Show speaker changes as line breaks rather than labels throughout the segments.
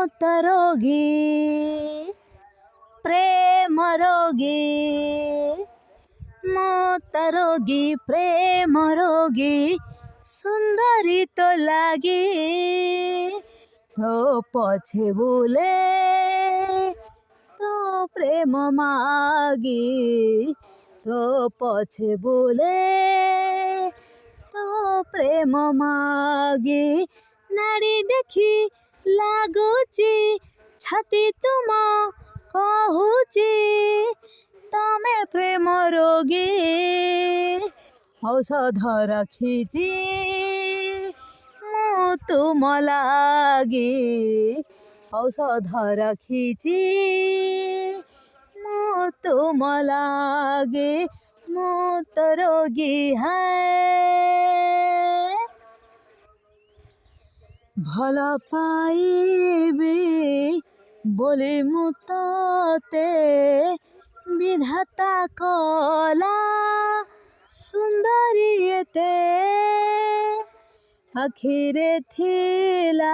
মতরোগী প্রেম রোগী মতরোগী প্রেম রোগী সুন্দরী তো লাগি তো পছে বলে তো প্রেম মাগি তো পছে বলে তো প্রেম মাগি নারী দেখি ଲାଗୁଛି ଛାତି ତୁମ କହୁଛି ତମେ ପ୍ରେମ ରୋଗୀ ଔଷଧ ରଖିଛି ମୁଁ ତୁମ ଲାଗି ଔଷଧ ରଖିଛି ମୁଁ ତୁମ ଲାଗି ମୁଁ ତ ରୋଗୀ ଭଲ ପାଇବି ବୋଲି ମୁଁ ତତେ ବିଧାତା କଲା ସୁନ୍ଦରୀ ଏତେ ଆଖିରେ ଥିଲା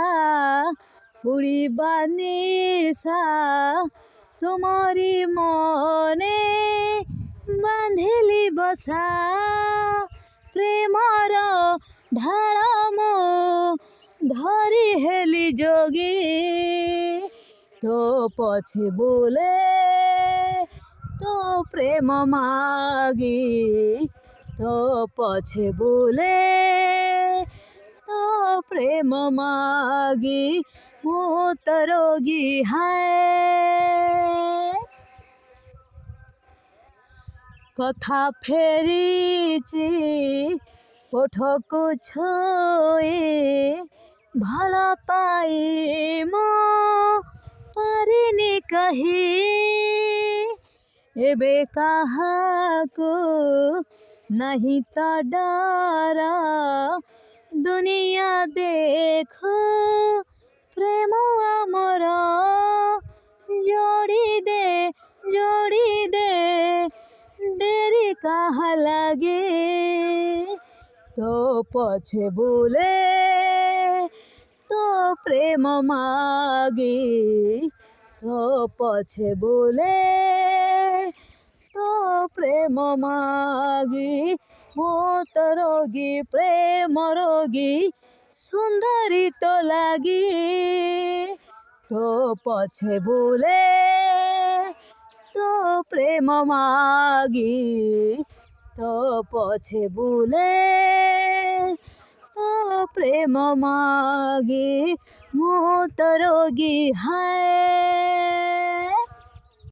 ଉଡ଼ିବା ନିଶା ତୁମରି ମନେ ବାନ୍ଧିଲି ବସା ପ୍ରେମର ଢାଳ ମୁଁ ଧରି ହେଲି ଯୋଗୀ তো পছে বলে তো প্রেম মাগি তো পছে বলে তো প্রেম মাগি ମୁଁ ତ ରୋଗୀ କଥା ଫେରିଛି ଓଠକୁ ଛୁଇଁ ଭଲ ପାଇ ମୁଁ ପାରିନି କହି ଏବେ କାହାକୁ ନାହିଁ ତ ଡର ଦୁନିଆ ଦେଖ ପ୍ରେମ ଆମର ଯୋଡ଼ି ଦେ ଡେରି କାହା ଲାଗେ তো পছে বলে তো প্রেম মাগি তো পছে বলে তো প্রেম মাগি ମୁଁ ତ ରୋଗୀ ପ୍ରେମ ରୋଗୀ ସୁନ୍ଦରୀ ତ ଲାଗି তো পছে বলে তো প্রেম মাগি তো পছে বলে তো প্রেম মাগি ମୁଁ ତ ରୋଗୀ